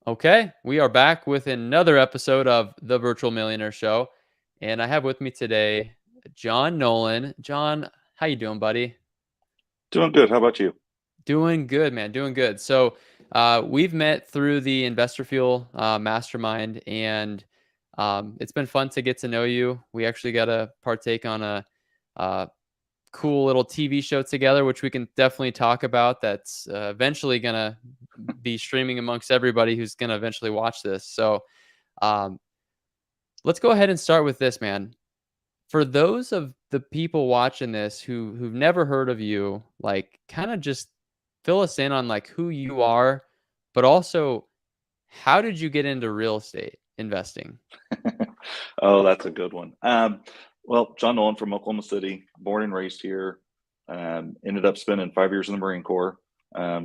Okay, we are back with another episode of the Virtual Millionaire Show, and I have with me today Jon Nolen. John, how you doing, buddy? Doing good. How about you? Doing good, man. Doing good. So, we've met through the Investor Fuel Mastermind, and it's been fun to get to know you. We actually got to partake on a uh, cool little TV show together, which we can definitely talk about. That's eventually gonna be streaming amongst everybody who's gonna eventually watch this. So. Um, let's go ahead and start with this, man. For those of the people watching this who've never heard of you, like kind of just fill us in on like who you are, but also how did you get into real estate investing? Oh, that's a good one. Well, Jon Nolen from Oklahoma City, born and raised here. Ended up spending 5 years in the Marine Corps.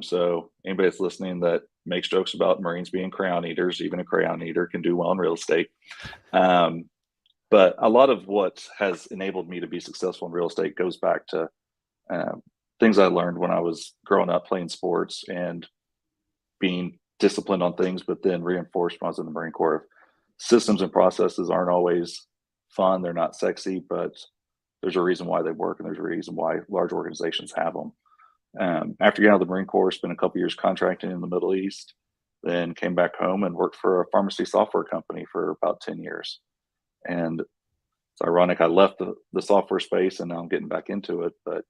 So anybody that's listening that makes jokes about Marines being crayon eaters, even a crayon eater can do well in real estate. Um, but a lot of what has enabled me to be successful in real estate goes back to um, things I learned when I was growing up playing sports and being disciplined on things, but then reinforced when I was in the Marine Corps. Systems and processes aren't always fun. They're not sexy, but there's a reason why they work, and there's a reason why large organizations have them. After getting out of the Marine Corps, spent a couple years contracting in the Middle East, then came back home and worked for a pharmacy software company for about 10 years. And it's ironic, I left the software space and now I'm getting back into it, but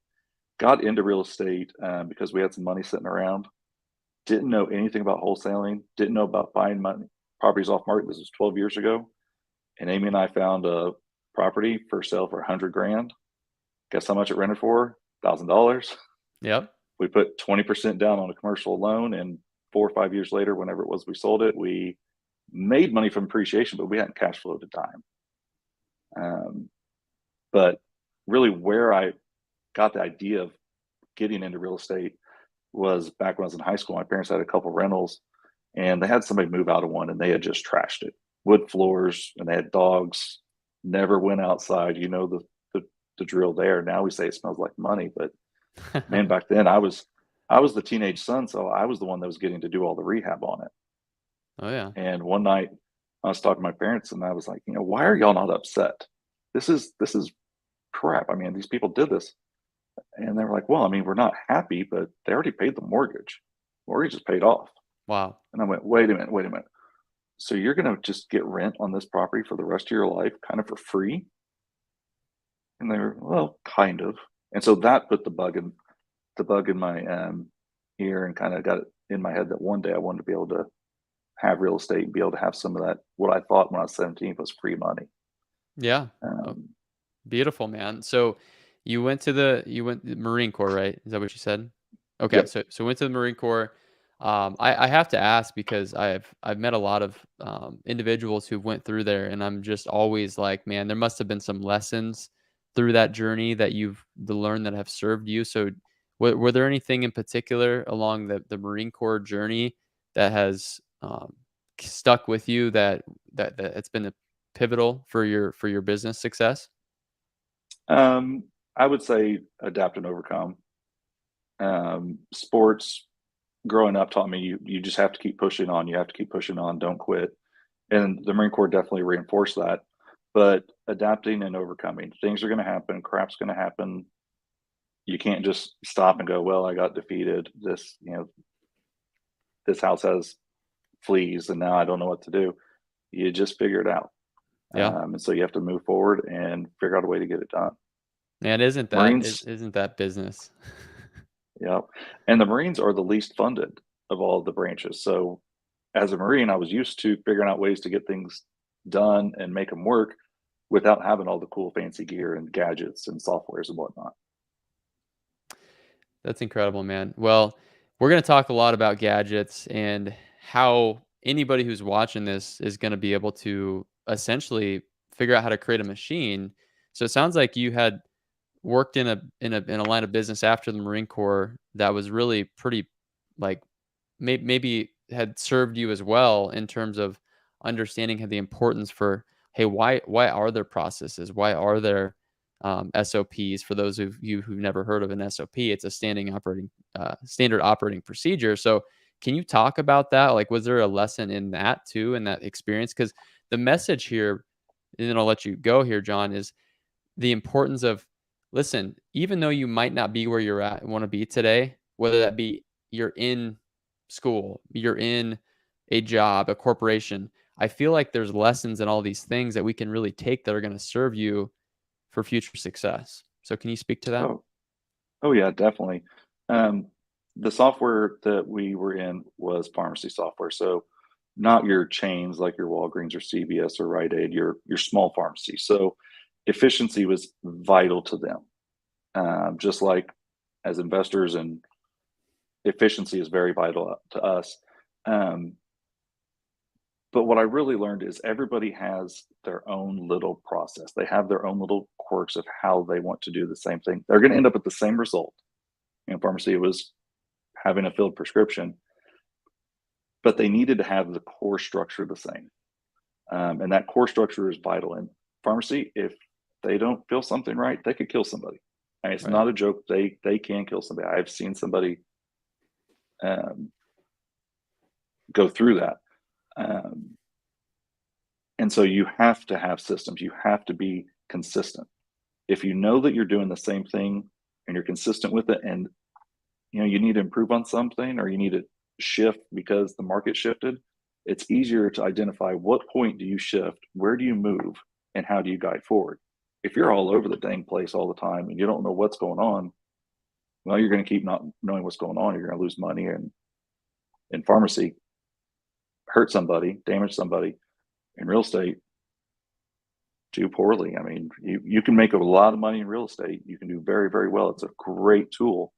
got into real estate because we had some money sitting around. Didn't know anything about wholesaling, didn't know about buying money, properties off market. This was 12 years ago. And Amy and I found a property for sale for 100 grand. Guess how much it rented for? $1,000. Yep. We put 20% down on a commercial loan. And 4 or 5 years later, whenever it was we sold it, we made money from appreciation, but we hadn't cash flowed a dime. But really, where I got the idea of getting into real estate was back when I was in high school. My parents had a couple rentals and they had somebody move out of one and they had just trashed it. Wood floors, and they had dogs, never went outside. The drill there. Now we say it smells like money, but man, back then I was the teenage son, so I was the one that was getting to do all the rehab on it. Oh yeah. And one night I was talking to my parents and I was like, why are y'all not upset? This is crap. I mean, these people did this. And they were like, well, I mean, we're not happy, but they already paid the mortgage. Mortgage is paid off. Wow. And I went, wait a minute, wait a minute. So you're going to just get rent on this property for the rest of your life, kind of for free? And they were, well, kind of. And so that put the bug in my ear and kind of got it in my head that one day I wanted to be able to have real estate and be able to have some of that, what I thought when I was 17 was free money. Yeah. Oh, Um, beautiful, man. So you went the Marine Corps, right? Is that what you said? Okay, yep. so went to the Marine Corps. I have to ask because I've met a lot of individuals who went through there, and I'm just always like, man, there must have been some lessons through that journey that you've learned that have served you. So, were there anything in particular along the Marine Corps journey that has stuck with you that it's been a pivotal for your business success? Um, I would say adapt and overcome. Sports growing up taught me you just have to keep pushing on. You have to keep pushing on. Don't quit. And the Marine Corps definitely reinforced that. But adapting and overcoming, things are going to happen. Crap's going to happen. You can't just stop and go, well, I got defeated. This house has fleas, and now I don't know what to do. You just figure it out. Yeah. And so you have to move forward and figure out a way to get it done. Man, Marines, isn't that business? yeah. And the Marines are the least funded of all of the branches. So as a Marine, I was used to figuring out ways to get things done and make them work without having all the cool fancy gear and gadgets and softwares and whatnot. That's incredible, man. Well, we're going to talk a lot about gadgets and how anybody who's watching this is going to be able to essentially figure out how to create a machine. So it sounds like you had worked in a line of business after the Marine Corps that was really pretty like maybe had served you as well in terms of understanding the importance for, hey, why are there processes? Why are there SOPs? For those of you who've never heard of an SOP, it's a standard operating procedure. So Can you talk about that? Like, was there a lesson in that too, in that experience? Because the message here, and then I'll let you go here, Jon, is the importance of, listen, even though you might not be where you're at and want to be today, whether that be you're in school, you're in a job, a corporation, I feel like there's lessons in all these things that we can really take that are going to serve you for future success. So can you speak to that? Oh, oh yeah, definitely. Um, the software that we were in was pharmacy software, so not your chains like your Walgreens or CVS or Rite Aid, your small pharmacy. So efficiency was vital to them. Just like as investors, and efficiency is very vital to us. Um, but what I really learned is everybody has their own little process. They have their own little quirks of how they want to do the same thing. They're going to end up at the same result. In pharmacy, it was having a filled prescription, but they needed to have the core structure the same. And that core structure is vital. In pharmacy, if they don't feel something right, they could kill somebody. I mean, it's Right. not a joke. They can kill somebody. I've seen somebody um, go through that. Um, and so you have to have systems. You have to be consistent. If you know that you're doing the same thing and you're consistent with it, and you need to improve on something or you need to shift because the market shifted, it's easier to identify what point do you shift, where do you move, and how do you guide forward. If you're all over the dang place all the time and you don't know what's going on, well, you're going to keep not knowing what's going on. You're going to lose money, and in pharmacy, hurt somebody, damage somebody. In real estate, do poorly. I mean, you can make a lot of money in real estate. You can do very, very well. It's a great tool.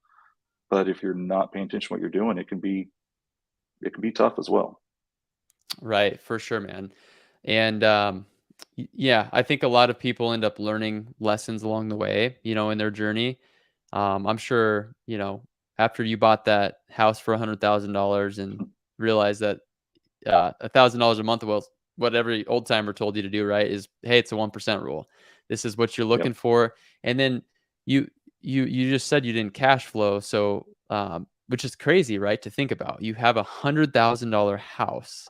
But if you're not paying attention to what you're doing, it can be tough as well. Right, for sure, man. And yeah, I think a lot of people end up learning lessons along the way, in their journey. I'm sure, after you bought that house for $100,000 and realized that $1,000 a month, well, what every old timer told you to do, right? Is, hey, it's a 1% rule. This is what you're Yep. looking for. And then you you just said you didn't cash flow, so which is crazy, right? To think about. You have $100,000 house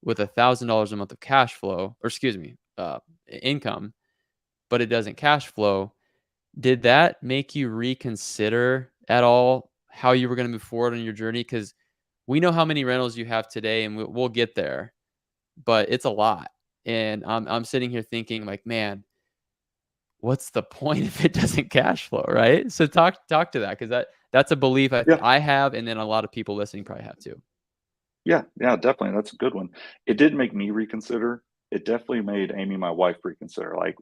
with $1,000 a month of cash flow, or excuse me, income, but it doesn't cash flow. Did that make you reconsider at all how you were going to move forward on your journey? Because we know how many rentals you have today, and we'll get there, but it's a lot. And I'm sitting here thinking, like, man, what's the point if it doesn't cash flow, right? So talk to that, because that's a belief Yeah. I have, and then a lot of people listening probably have too. Yeah. Yeah. Definitely. That's a good one. It did make me reconsider. It definitely made Amy, my wife, reconsider. Like,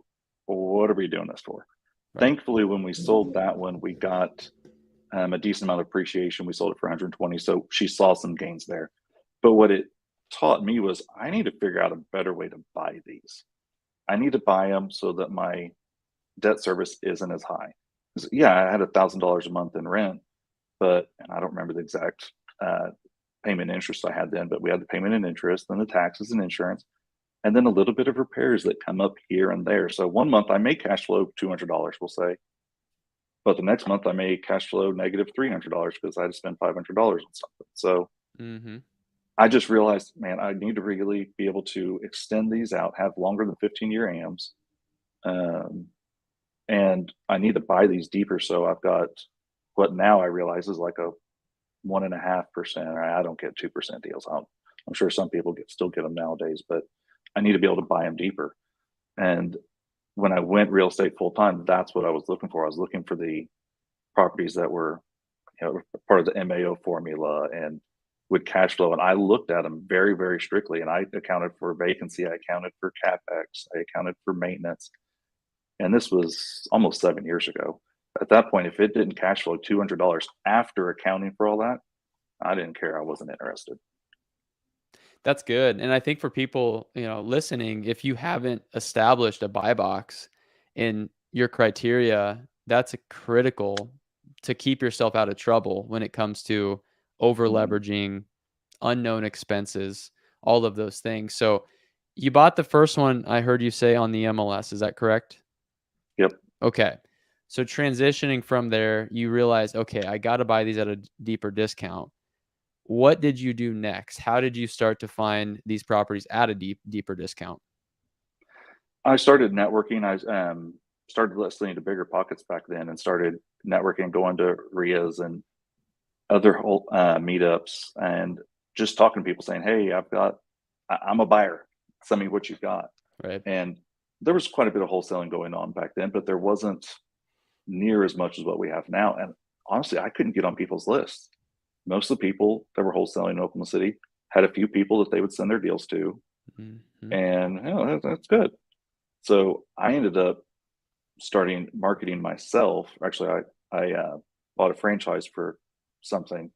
what are we doing this for? Right. Thankfully, when we sold that one, we got a decent amount of appreciation. We sold it for 120, so she saw some gains there. But what it taught me was I need to figure out a better way to buy these. I need to buy them so that my debt service isn't as high. 'Cause, yeah, I had $1,000 a month in rent, and I don't remember the exact payment interest I had then, but we had the payment and interest, then the taxes and insurance, and then a little bit of repairs that come up here and there. So one month I may cash flow $200, we'll say, but the next month I may cash flow negative $300 because I had to spend $500 on something. So Mm-hmm. I just realized, man, I need to really be able to extend these out, have longer than 15-year AMs, um, and I need to buy these deeper. So I've got what now I realize is like a 1.5%. I don't get 2% deals. I'm sure some people still get them nowadays, but I need to be able to buy them deeper. And when I went real estate full time, that's what I was looking for. I was looking for the properties that were, part of the MAO formula and with cash flow. And I looked at them very, very strictly. And I accounted for vacancy. I accounted for capex. I accounted for maintenance. And this was almost 7 years ago. At that point, if it didn't cash flow $200 after accounting for all that, I didn't care. I wasn't interested. That's good. And I think for people, listening, if you haven't established a buy box in your criteria, that's a critical to keep yourself out of trouble when it comes to over Mhm. leveraging, unknown expenses, all of those things. So you bought the first one, I heard you say, on the MLS. Is that correct? Yep. Okay. So transitioning from there, you realize, okay, I got to buy these at a deeper discount. what did you do next? How did you start to find these properties at a deeper discount? I started networking. I started listening to Bigger Pockets back then, and started networking, going to RIAs and other meetups, and just talking to people saying, "Hey, I'm a buyer. Send me what you've got." Right. And there was quite a bit of wholesaling going on back then, but there wasn't near as much as what we have now. And honestly, I couldn't get on people's lists. Most of the people that were wholesaling in Oklahoma City had a few people that they would send their deals to, Mm-hmm. and that's good. So I ended up starting marketing myself. Actually, I bought a franchise for something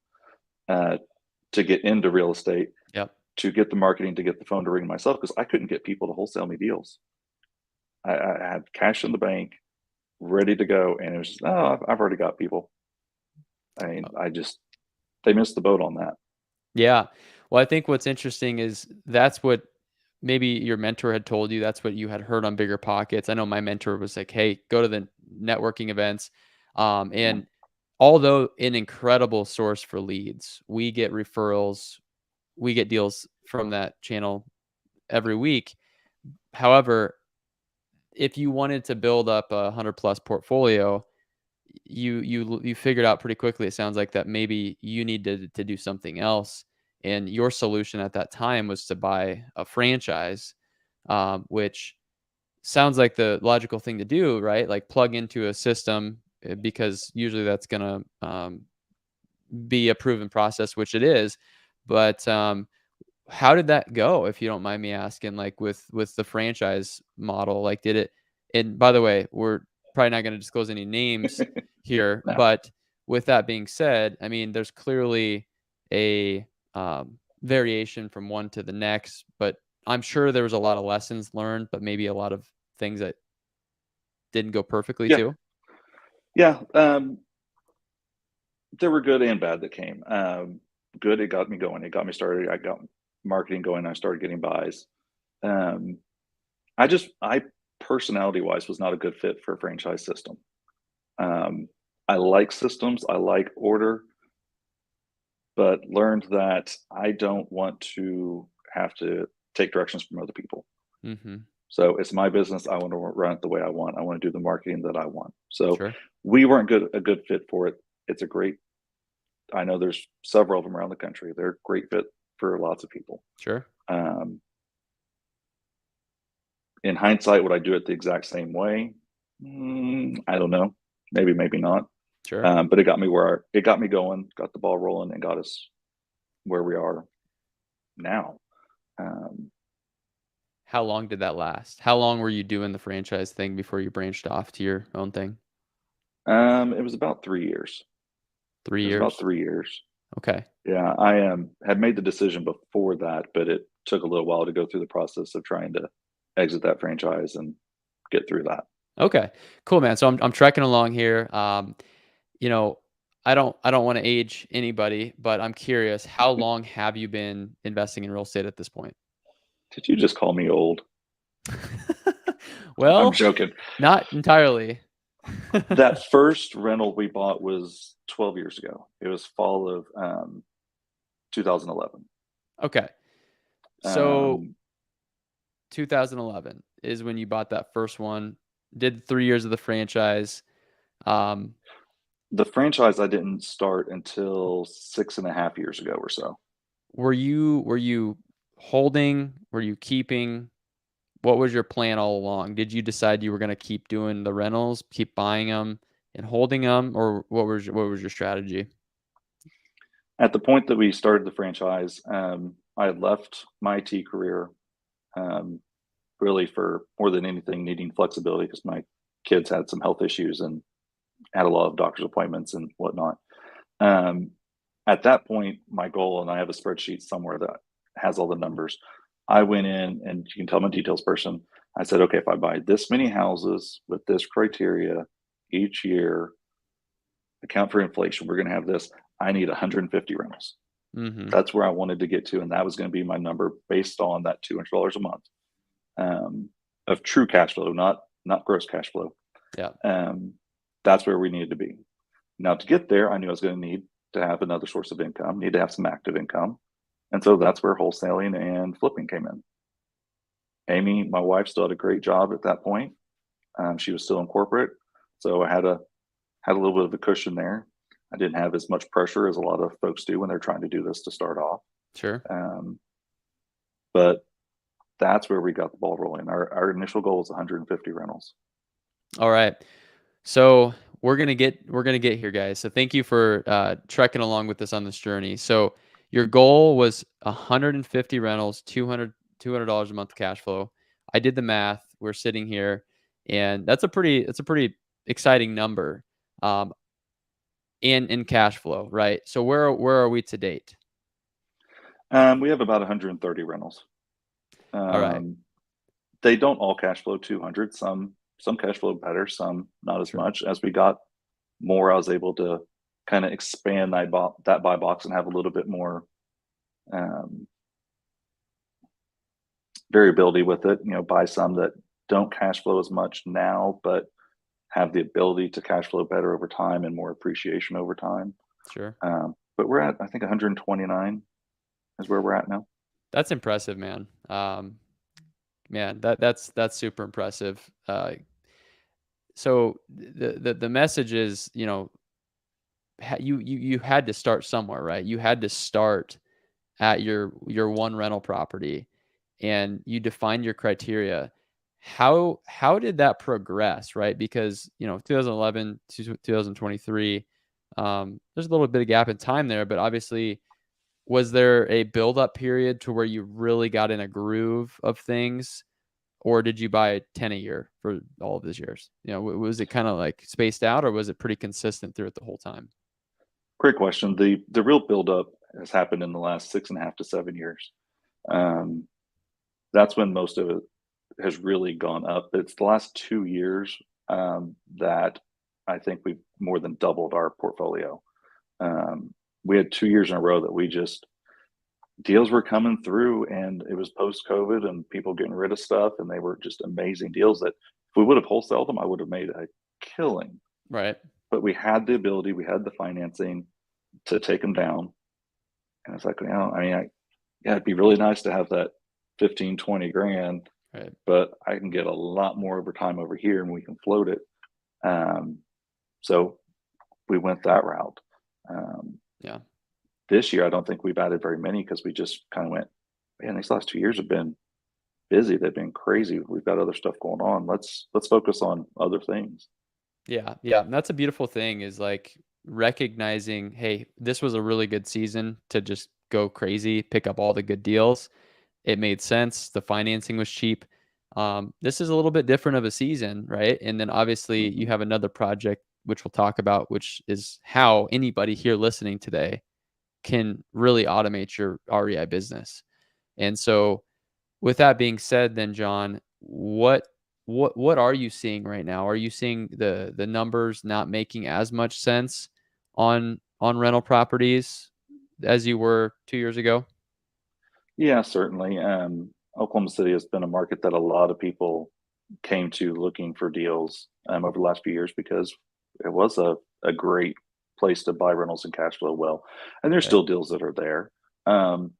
uh, to get into real estate, Yep. to get the marketing, to get the phone to ring myself, because I couldn't get people to wholesale me deals. I had cash in the bank, ready to go, and it was just, oh, I've already got people. I mean, they missed the boat on that. Yeah. Well, I think what's interesting is that's what maybe your mentor had told you. That's what you had heard on Bigger Pockets. I know my mentor was like, "Hey, go to the networking events." Yeah. And although an incredible source for leads, we get referrals, we get deals from that channel every week. However, if you wanted to build up a 100+ portfolio, you figured out pretty quickly, it sounds like, that maybe you needed to do something else, and your solution at that time was to buy a franchise, which sounds like the logical thing to do, right? Like, plug into a system, because usually that's gonna be a proven process, which it is. But how did that go, if you don't mind me asking, like, with the franchise model? Like, did it, and by the way, we're probably not gonna disclose any names here, No. but with that being said, I mean, there's clearly a, variation from one to the next, but I'm sure there was a lot of lessons learned, but maybe a lot of things that didn't go perfectly Yeah. too? Yeah. There were good and bad that came. Good, it got me going. It got me started. I got marketing going. I started getting buys. Um, I personality wise was not a good fit for a franchise system. Um, I like systems. I like order, but learned that I don't want to have to take directions from other people. Mhm. So it's my business. I want to run it the way I want. I want to do the marketing that I want. So Sure. we weren't a good fit for it. It's a great. I know there's several of them around the country. They're a great fit for lots of people. Sure. Um, in hindsight, would I do it the exact same way? I don't know. Maybe, maybe not. Sure. But it got me going, got the ball rolling, and got us where we are now. Um, How long did that last? How long were you doing the franchise thing before you branched off to your own thing? it was about 3 years. 3 It was about years? 3 years. Okay. Yeah, I had made the decision before that, but it took a little while to go through the process of trying to exit that franchise and get through that. Okay. Cool, man. So I'm trekking along here. You know, I don't want to age anybody, but I'm curious, how long have you been investing in real estate at this point? Did you just call me old? I'm Well, joking. not entirely. That first rental we bought was 12 years ago. It was fall of 2011. Okay. So Um, 2011 is when you bought that first one, did 3 years of the franchise. Um, the franchise I didn't start until 6.5 years ago or so. were you holding? Were you keeping? What was your plan all along? Did you decide you were gonna keep doing the rentals, keep buying them and holding them, or what was your strategy? At the point that we started the franchise, I had left my IT career, um, really for more than anything needing flexibility because my kids had some health issues and had a lot of doctor's appointments and whatnot. Um, at that point, my goal, and I have a spreadsheet somewhere that has all the numbers. I went in, and you can tell I'm a details person. I said, okay, if I buy this many houses with this criteria each year, account for inflation, we're going to have this. I need 150 rentals. Mhm. That's where I wanted to get to, and that was going to be my number based on that $200 a month um, of true cash flow, not gross cash flow. Yeah. Um, that's where we needed to be. Now, to get there, I knew I was going to need to have another source of income, need to have some active income. And so that's where wholesaling and flipping came in. Amy, my wife, still had a great job at that point. She was still in corporate, so I had a little bit of a cushion there. I didn't have as much pressure as a lot of folks do when they're trying to do this to start off. Sure. But that's where we got the ball rolling. Our initial goal was 150 rentals. All right. So we're gonna get here, guys. So thank you for trekking along with us on this journey. So your goal was 150 rentals, $200 a month cash flow. I did the math. We're sitting here, and that's a pretty exciting number, in cash flow, right? So where are we to date? We have about 130 rentals. All right. They don't all cash flow 200. Some cash flow better, some not as Sure. much. As we got more, I was able to kind of expand that buy box and have a little bit more variability with it. Buy some that don't cash flow as much now, but have the ability to cash flow better over time and more appreciation over time. Sure. But we're at, I think, 129 is where we're at now. That's impressive, man. Man, that's super impressive. So the message is, you had to start somewhere, right? You had to start at your one rental property, and you defined your criteria. How did that progress, right? Because 2011 to 2023, there's a little bit of gap in time there, but obviously, was there a build up period to where you really got in a groove of things? Or did you buy 10 a year for all of these years? Was it kind of like spaced out, or was it pretty consistent through it the whole time? Great question. The real buildup has happened in the last 6.5 to 7 years. That's when most of it has really gone up. It's the last 2 years that I think we've more than doubled our portfolio. We had 2 years in a row that deals were coming through, and it was post-COVID and people getting rid of stuff, and they were just amazing deals that if we would have wholesaled them, I would have made a killing. Right. But we had the ability, we had the financing to take them down. And it's like, it'd be really nice to have that 15, 20 grand, Right. but I can get a lot more over time over here and we can float it. So we went that route. Yeah. This year, I don't think we've added very many because we just kind of went, man, these last 2 years have been busy. They've been crazy. We've got other stuff going on. Let's focus on other things. Yeah. Yeah. And that's a beautiful thing, is like recognizing, hey, this was a really good season to just go crazy, pick up all the good deals. It made sense. The financing was cheap. This is a little bit different of a season, right? And then obviously you have another project, which we'll talk about, which is how anybody here listening today can really automate your REI business. And so with that being said, then Jon, what are you seeing right now? Are you seeing the numbers not making as much sense on rental properties as you were 2 years ago? Yeah, certainly. Oklahoma City has been a market that a lot of people came to looking for deals over the last few years because it was a great place to buy rentals and cash flow well. And there's still deals that are there.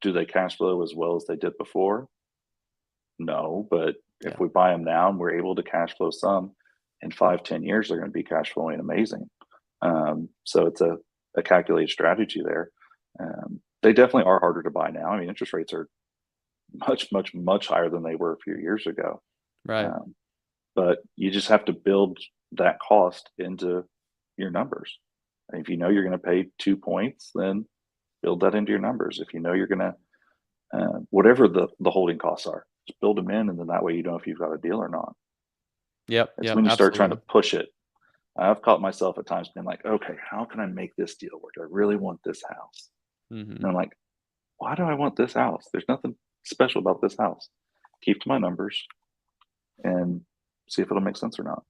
Do they cash flow as well as they did before? No, but if we buy them now and we're able to cash flow some, in 5-10 years, they're going to be cash flowing amazing. So it's a calculated strategy there. They definitely are harder to buy now. I mean, interest rates are much, much, much higher than they were a few years ago. Right. But you just have to build that cost into your numbers. And if you know you're going to pay 2 points, then build that into your numbers. If you know you're going to, whatever the holding costs are, just build them in, and then that way you know if you've got a deal or not. Yep. It's when you start trying to push it. I've caught myself at times being like, okay, how can I make this deal work? I really want this house. And I'm like, why do I want this house? There's nothing special about this house. Keep to my numbers and see if it'll make sense or not.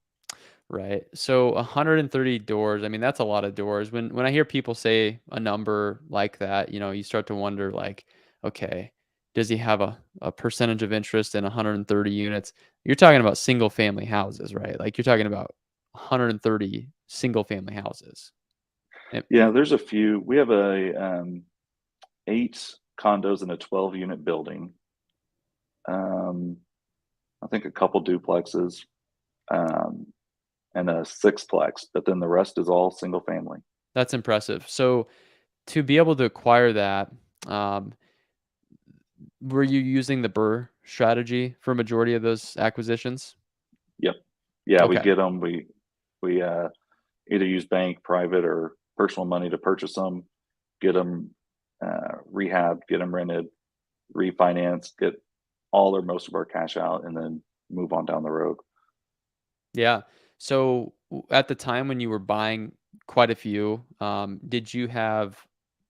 Right. So 130 doors, I mean, that's a lot of doors. When I hear people say a number like that, you start to wonder, like, okay, does he have a percentage of interest in 130 units? You're talking about single family houses, right? Like, you're talking about 130 single family houses. Yep. Yeah, there's a few. We have a 8 condos in a 12-unit building. I think a couple duplexes, um, and a sixplex, but then the rest is all single family. That's impressive. So to be able to acquire that, um, were you using the Burr strategy for majority of those acquisitions? Yep. Yeah, we Okay. get them. We either use bank, private, or personal money to purchase them, get them rehab, get them rented, refinance, get all or most of our cash out, and then move on down the road. Yeah. So at the time when you were buying quite a few, did you have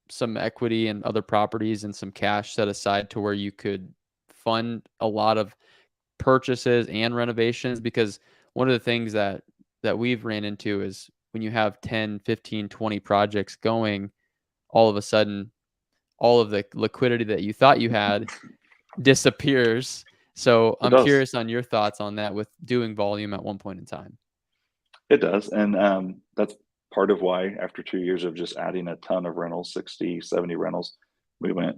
some equity in other properties and some cash set aside to where you could fund a lot of purchases and renovations? Because one of the things that we've ran into is when you have 10, 15, 20 projects going, all of a sudden all of the liquidity that you thought you had disappears. So It I'm does. curious on your thoughts on that with doing volume at one point in time. It does. And that's part of why, after 2 years of just adding a ton of rentals, 60, 70 rentals, we went,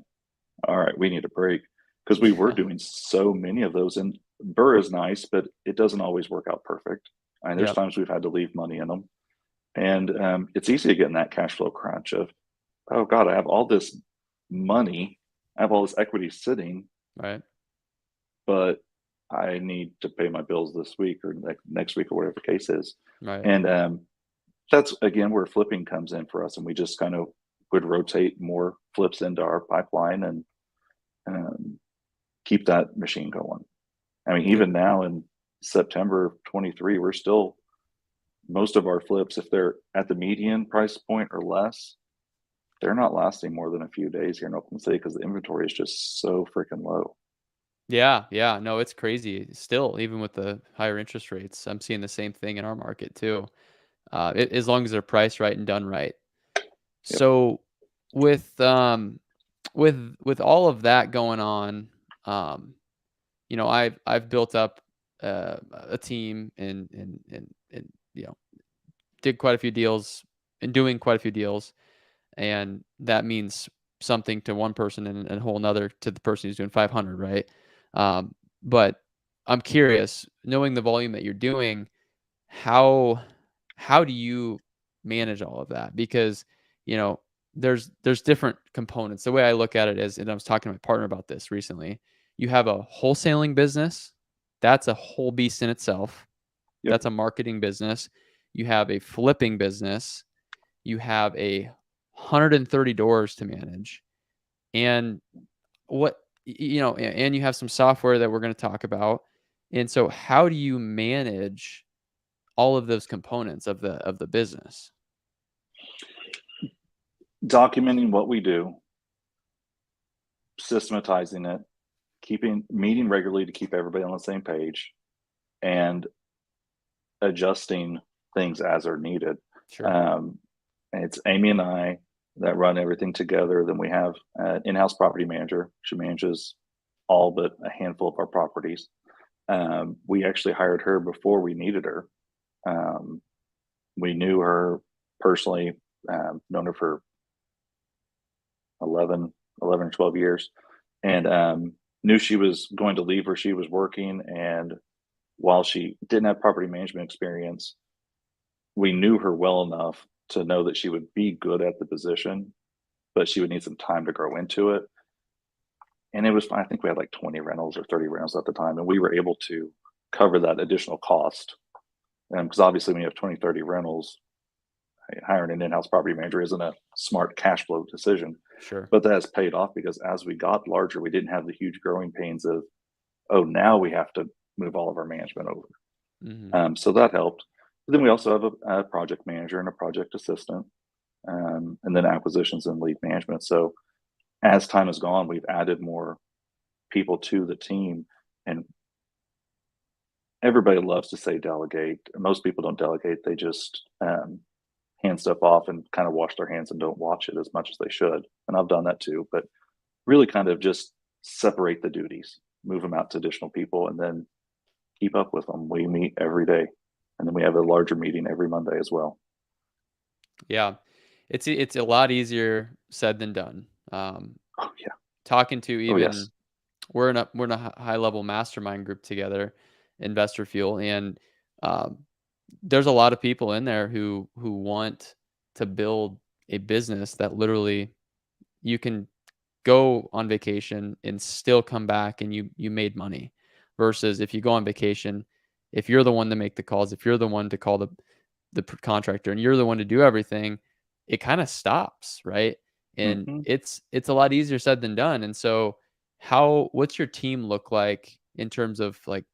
all right, we need a break because we were Yeah. doing so many of those. And Burr is nice, but it doesn't always work out perfect. And there's Yep. times we've had to leave money in them. And it's easy to get in that cash flow crunch of, oh God, I have all this money, I have all this equity sitting, Right. but I need to pay my bills this week or next week or whatever the case is. Right. And that's again where flipping comes in for us. And we just kind of would rotate more flips into our pipeline and um, keep that machine going. I mean, Good. even now in September 23, we're still, most of our flips, if they're at the median price point or less, they're not lasting more than a few days here in Oklahoma City because the inventory is just so freaking low. Yeah, yeah. No, it's crazy. Still, even with the higher interest rates, I'm seeing the same thing in our market too. As long as they're priced right and done right. Yep. So with with all of that going on, um, I've built up a team and did quite a few deals and doing quite a few deals, and that means something to one person and a whole nother to the person who's doing 500, right? But I'm curious, knowing the volume that you're doing, how how do you manage all of that? Because you know there's different components. The way I look at it is, and I was talking to my partner about this recently. You have a wholesaling business, that's a whole beast in itself. Yep. That's a marketing business. You have a flipping business. You have a 130 doors to manage, and and you have some software that we're going to talk about. And so, how do you manage all of those components of the business? Documenting what we do, systematizing it, keeping meeting regularly to keep everybody on the same page, and adjusting things as are needed. Sure. Um, and it's Amy and I that run everything together. Then we have an in-house property manager. She manages all but a handful of our properties. We actually hired her before we needed her. Um, we knew her personally, known her for 11 or 12 years, and knew she was going to leave where she was working. And while she didn't have property management experience, we knew her well enough to know that she would be good at the position, but she would need some time to grow into it. And it was fine. I think we had like 20 rentals or 30 rentals at the time, and we were able to cover that additional cost. Because obviously, when you have 20, 30 rentals, hiring an in-house property manager isn't a smart cash flow decision. Sure. But that has paid off because as we got larger, we didn't have the huge growing pains of, oh, now we have to move all of our management over. Hmm. So that helped. But then we also have a project manager and a project assistant, and then acquisitions and lead management. So as time has gone, we've added more people to the team, and everybody loves to say delegate. Most people don't delegate; they just hand stuff off and kind of wash their hands and don't watch it as much as they should. And I've done that too, but really kind of just separate the duties, move them out to additional people, and then keep up with them. We meet every day, and then we have a larger meeting every Monday as well. Yeah. It's a lot easier said than done. Oh yeah. Talking to Oh yes. even we're in a high level mastermind group together, Investor Fuel, and um, there's a lot of people in there who want to build a business that literally you can go on vacation and still come back and you made money, versus if you go on vacation, if you're the one to make the calls, if you're the one to call the contractor and you're the one to do everything, it kind of stops, right? And Hmm. it's a lot easier said than done. And so what's your team look like in terms of like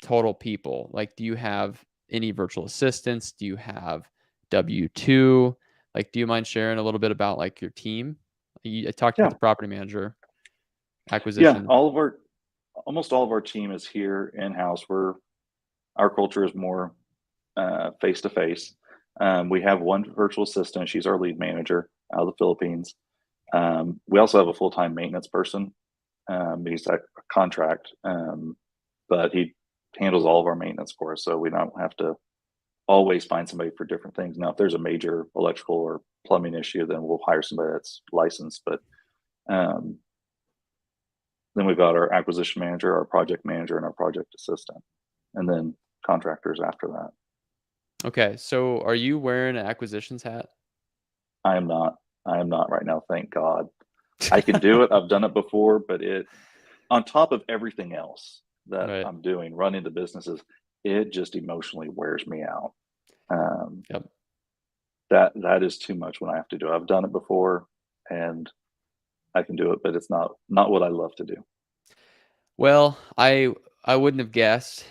total people? Like, do you have any virtual assistants? Do you have W2? Like, do you mind sharing a little bit about like your team? I talked about Yeah. the property manager Yeah. acquisition. Almost all of our team is here in house. Our culture is more face to face. We have one virtual assistant. She's our lead manager out of the Philippines. We also have a full time maintenance person. He's a contract, but he handles all of our maintenance for us, so we don't have to always find somebody for different things. Now, if there's a major electrical or plumbing issue, then we'll hire somebody that's licensed. But um, then we've got our acquisition manager, our project manager, and our project assistant, and then contractors after that. Okay, so are you wearing an acquisitions hat? I am not. I am not right now. Thank God. I can do it. I've done it before, but it on top of everything else that Right. I'm doing, running the businesses, it just emotionally wears me out. Um, Yep. that is too much when I have to do it. I've done it before, and I can do it, but it's not what I love to do. Well, I wouldn't have guessed.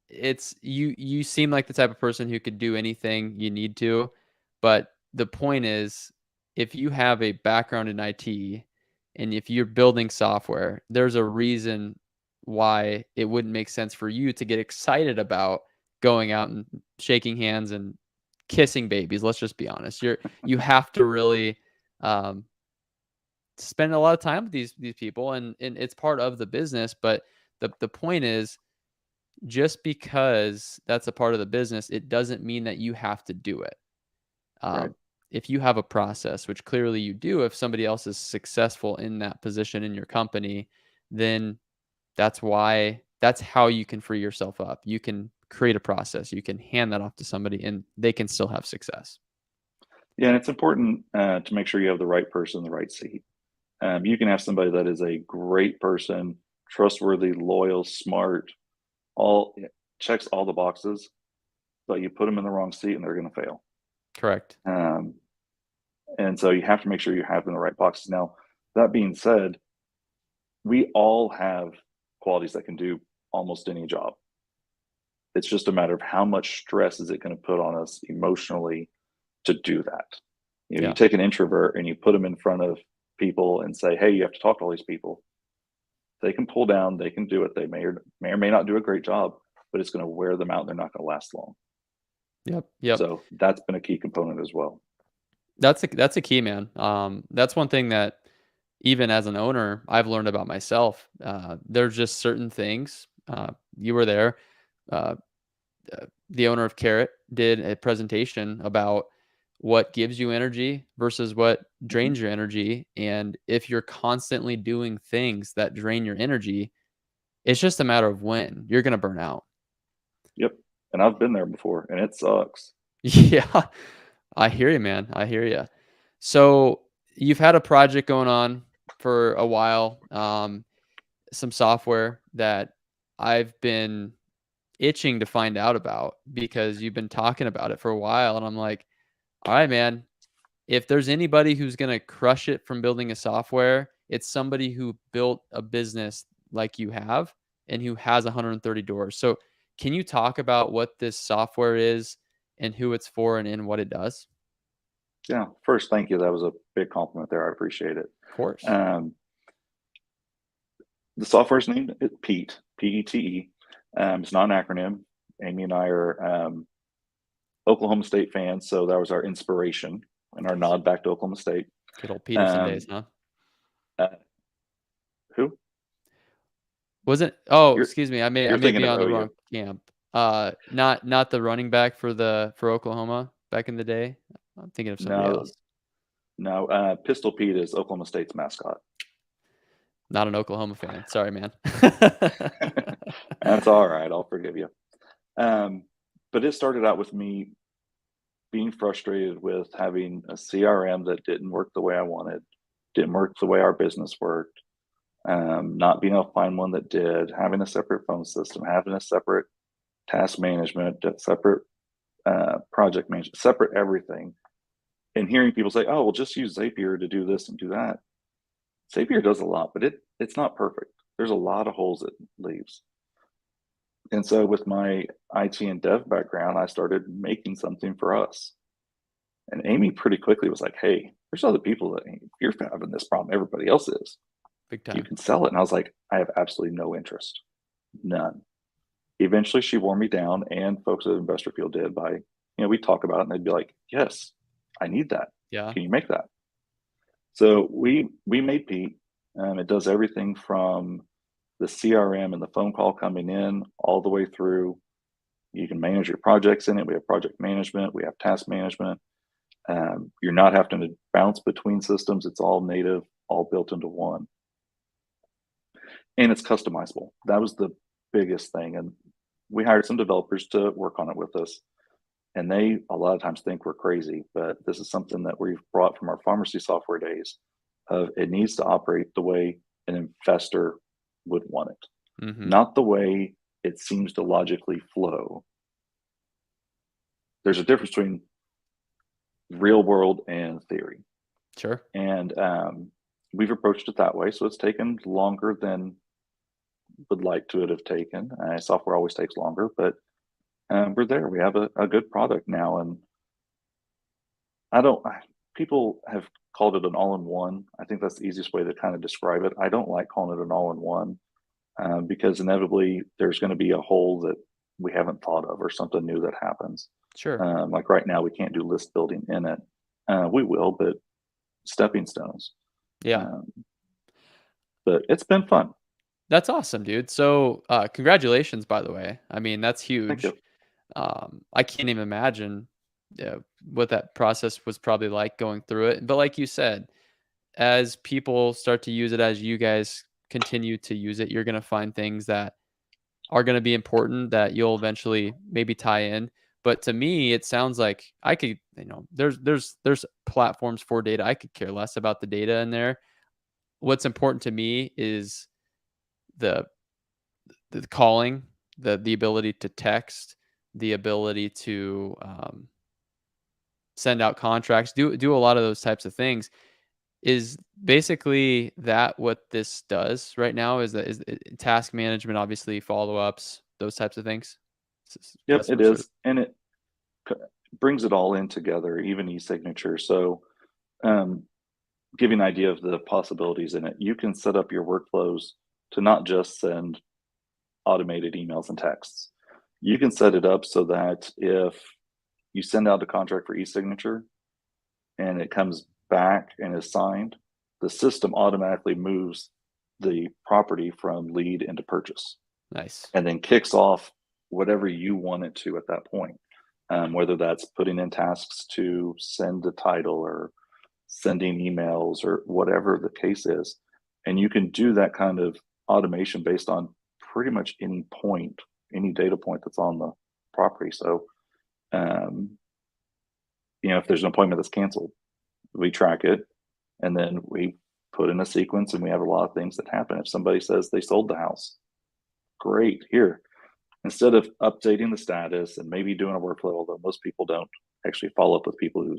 It's you seem like the type of person who could do anything you need to, but the point is, if you have a background in IT and if you're building software, there's a reason why it wouldn't make sense for you to get excited about going out and shaking hands and kissing babies. Let's just be honest. You have to really um, spend a lot of time with these people, and it's part of the business. But the point is, just because that's a part of the business, it doesn't mean that you have to do it. Right. um, if you have a process, which clearly you do, if somebody else is successful in that position in your company, then that's how you can free yourself up. You can create a process, you can hand that off to somebody, and they can still have success. Yeah, and it's important to make sure you have the right person in the right seat. You can have somebody that is a great person, trustworthy, loyal, smart, all checks all the boxes, but you put them in the wrong seat and they're going to fail. Correct. Um, and so you have to make sure you have them in the right boxes. Now, that being said, we all have qualities that can do almost any job. It's just a matter of how much stress is it going to put on us emotionally to do that. You Yeah. take an introvert and you put them in front of people and say, "Hey, you have to talk to all these people." They can pull down, they can do it. They may or may not do a great job, but it's going to wear them out. And they're not going to last long. Yep. Yep. So that's been a key component as well. That's a key, man. That's one thing that even as an owner, I've learned about myself. There's just certain things. You were there. Uh, the owner of Carrot did a presentation about what gives you energy versus what Hmm. drains your energy. And if you're constantly doing things that drain your energy, it's just a matter of when you're going to burn out. Yep. And I've been there before and it sucks. Yeah, I hear you, man. I hear you. So you've had a project going on for a while, some software that I've been itching to find out about because you've been talking about it for a while. And I'm like, all right, man, if there's anybody who's going to crush it from building a software, it's somebody who built a business like you have and who has 130 doors. So can you talk about what this software is and who it's for and what it does? Yeah. First, thank you. That was a big compliment there. I appreciate it. Of course. Um, the software's named PETE, PETE. It's not an acronym. Amy and I are Oklahoma State fans, so that was our inspiration and our Nice. nod back to Oklahoma State. Good old Peterson days, Um, huh? uh, who? Was it? Oh, You're excuse me. I you're may thinking be of on the OU. wrong camp. Not the running back for Oklahoma back in the day. I'm thinking of somebody else. No. Pistol Pete is Oklahoma State's mascot. Not an Oklahoma fan. Sorry, man. That's all right. I'll forgive you. But it started out with me being frustrated with having a CRM that didn't work the way I wanted, didn't work the way our business worked, not being able to find one that did, having a separate phone system, having a separate task management, a separate project management, separate everything. And hearing people say, "Oh, well, just use Zapier to do this and do that." Zapier does a lot, but it's not perfect. There's a lot of holes it leaves. And so with my IT and dev background, I started making something for us. And Amy pretty quickly was like, "Hey, there's other people that you're having this problem. Everybody else is. Big You time. can sell it." And I was like, "I have absolutely no interest. None." Eventually she wore me down, and folks at Investor Field did by, we talk about it and they'd be like, "Yes, I need that. Yeah. Can you make that?" So we made Pete. It does everything from the CRM and the phone call coming in all the way through. You can manage your projects in it. We have project management. We have task management. You're not having to bounce between systems. It's all native, all built into one. And it's customizable. That was the biggest thing. And we hired some developers to work on it with us. And they a lot of times think we're crazy, but this is something that we've brought from our pharmacy software days of it needs to operate the way an investor would want it, not the way it seems to logically flow. There's a difference between real world and theory. Sure. And we've approached it that way. So it's taken longer than would like to have taken. Software always takes longer, but we're there. We have a good product now. And people have called it an all-in-one. I think that's the easiest way to kind of describe it. I don't like calling it an all-in-one because inevitably there's going to be a hole that we haven't thought of or something new that happens. Sure. Like right now, we can't do list building in it. We will, but stepping stones. Yeah. But it's been fun. That's awesome, dude. So congratulations, by the way. I mean, that's Thank huge. you. I can't even imagine what that process was probably like going through it. But like you said, as people start to use it, as you guys continue to use it, you're going to find things that are going to be important that you'll eventually maybe tie in. But to me, it sounds like I could, there's platforms for data. I could care less about the data in there. What's important to me is the calling, the ability to text, the ability to send out contracts, do a lot of those types of things. Is basically that what this does right now? Is task management, obviously follow ups, those types of things? Yep, it is, and it brings it all in together, even e-signature. So, give you an idea of the possibilities in it. You can set up your workflows to not just send automated emails and texts. You can set it up so that if you send out a contract for e-signature and it comes back and is signed, the system automatically moves the property from lead into purchase. Nice. And then kicks off whatever you want it to at that point. Whether that's putting in tasks to send the title or sending emails or whatever the case is. And you can do that kind of automation based on pretty much any point, any data point that's on the property. So, if there's an appointment that's canceled, we track it and then we put in a sequence, and we have a lot of things that happen. If somebody says they sold the house, great, here. Instead of updating the status and maybe doing a workflow, although most people don't actually follow up with people who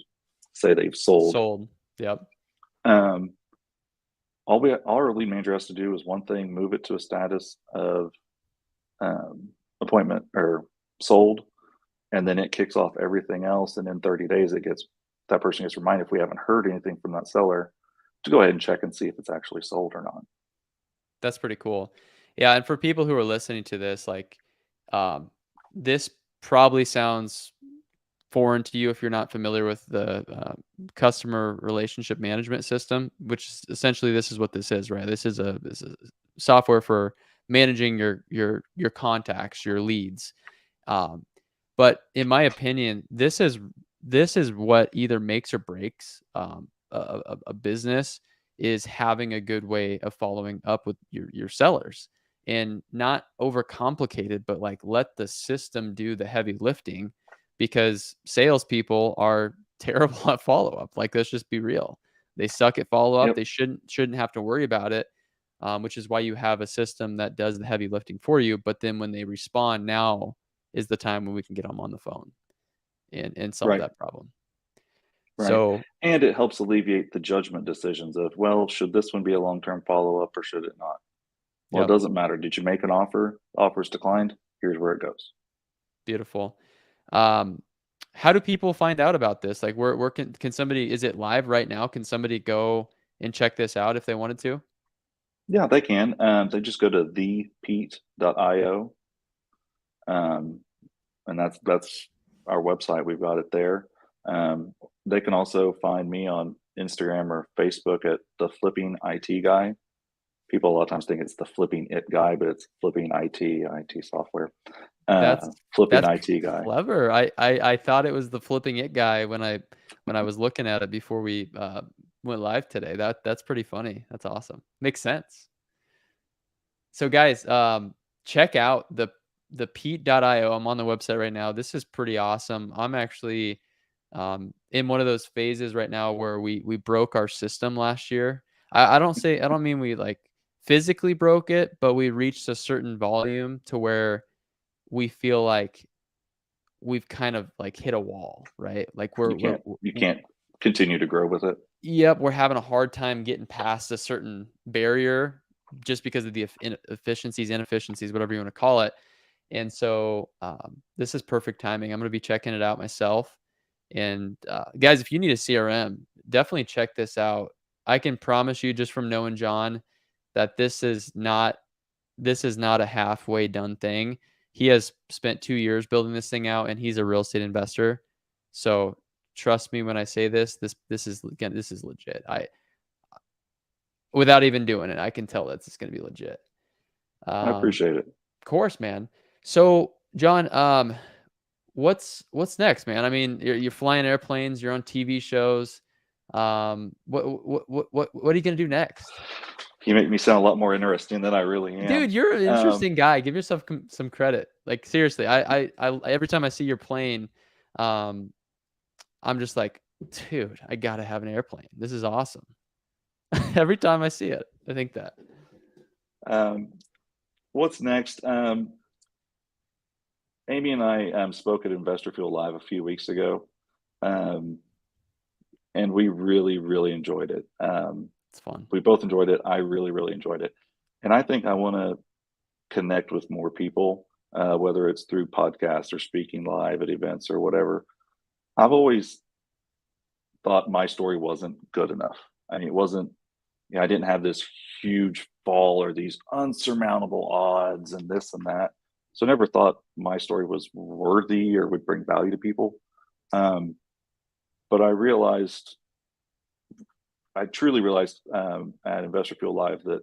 say they've sold. Yep. All our lead manager has to do is one thing: move it to a status of appointment or sold, and then it kicks off everything else. And in 30 days, that person gets reminded, if we haven't heard anything from that seller, to go ahead and check and see if it's actually sold or not. That's pretty cool. Yeah, and for people who are listening to this, like, this probably sounds foreign to you if you're not familiar with the customer relationship management system, which is essentially, this is what this is, right? This is a software for managing your contacts, your leads. But in my opinion, this has this is what either makes or breaks a business, is having a good way of following up with your sellers, and not overcomplicated, but like let the system do the heavy lifting, because salespeople are terrible at follow up. Like, let's just be real. They suck at follow up. Yep. They shouldn't have to worry about it, which is why you have a system that does the heavy lifting for you. But then when they respond, now is the time when we can get them on the phone and solve Right. that problem. Right. So And it helps alleviate the judgment decisions of, well, should this one be a long-term follow-up or should it not? Well, it yep, doesn't matter. Did you make an offer? Offer's declined. Here's where it goes. beautiful. Um, how do people find out about this? Like, where can somebody? Is it live right now? Can somebody go and check this out if they wanted to? Yeah, they can. They just go to thepete.io, um, and that's our website. We've got it there. They can also find me on Instagram or Facebook at the Flipping IT Guy. People a lot of times think it's the Flipping It Guy, but it's Flipping IT software. That's Flipping that's IT Guy. clever. I thought it was the flipping it guy when I was looking at it before we went live today. That's pretty funny. That's awesome. Makes sense. So guys, check out the pete.io. I'm on the website right now. This is pretty awesome. I'm actually in one of those phases right now where we broke our system last year. I don't mean we like physically broke it, but we reached a certain volume to where we feel like we've kind of like hit a wall, right? Like You can't continue to grow with it. yep, we're having a hard time getting past a certain barrier just because of the inefficiencies, whatever you want to call it. And so this is perfect timing. I'm going to be checking it out myself. And guys, if you need a CRM, definitely check this out. I can promise you, just from knowing Jon, that this is not a halfway done thing. He has spent 2 years building this thing out, and he's a real estate investor. So trust me when I say this. This is, again, this is legit. Without even doing it, I can tell that it's going to be legit. I appreciate it. Of course, man. So Jon, what's next, man? I mean, you're flying airplanes, you're on TV shows. What are you gonna do next? You make me sound a lot more interesting than I really am. Dude, you're an Um, interesting guy. Give yourself some credit. Like, seriously, I every time I see your plane, um, I'm just like, dude, I gotta have an airplane. This is awesome. Every time I see it, I think that. um, what's next? Amy and I spoke at Investor Fuel Live a few weeks ago, um, and we really, really enjoyed it. It's fun. We both enjoyed it. I really, really enjoyed it, and I think I want to connect with more people, whether it's through podcasts or speaking live at events or whatever. I've always thought my story wasn't good enough. I mean, it wasn't. I didn't have this huge fall or these unsurmountable odds and this and that. So I never thought my story was worthy or would bring value to people. Um, but I truly realized at Investor Fuel Live that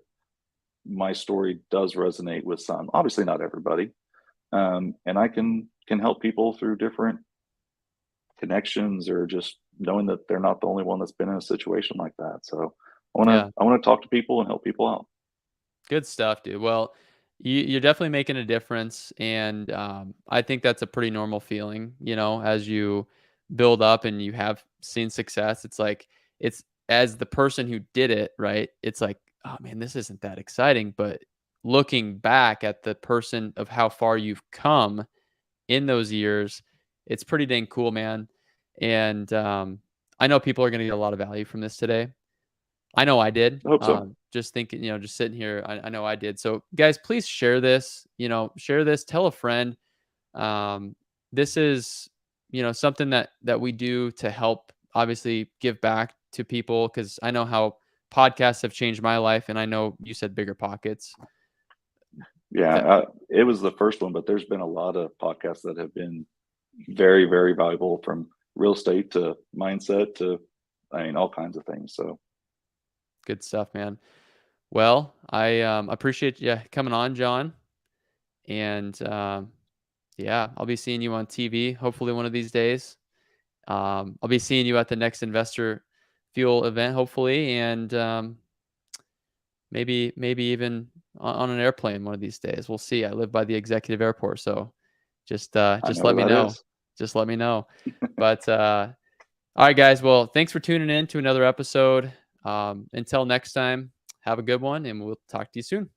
my story does resonate with some. Obviously, not everybody, and I can help people through different connections or just knowing that they're not the only one that's been in a situation like that. So Yeah. I want to talk to people and help people out. Good stuff, dude. Well, you're definitely making a difference, and I think that's a pretty normal feeling. As you build up and you have seen success, it's like it's as the person who did it, right? It's like, oh man, this isn't that exciting. But looking back at the person of how far you've come in those years, it's pretty dang cool, man. And I know people are going to get a lot of value from this today. I know I did. I hope so. Just thinking, just sitting here, I know I did. So, guys, please share this. Share this. Tell a friend. This is, something that we do to help, obviously, give back to people, because I know how podcasts have changed my life, and I know you said Bigger Pockets. Yeah, That it was the first one, but there's been a lot of podcasts that have been very, very valuable from real estate to mindset to, I mean, all kinds of things. So good stuff, man. Well, I appreciate you coming on, Jon, and yeah, I'll be seeing you on TV hopefully one of these days. I'll be seeing you at the next Investor Fuel event, hopefully, and maybe even on an airplane one of these days. We'll see. I live by the executive airport, so just I know let me where that know. is. Just let me know. But all right, guys. Well, thanks for tuning in to another episode. Until next time, have a good one, and we'll talk to you soon.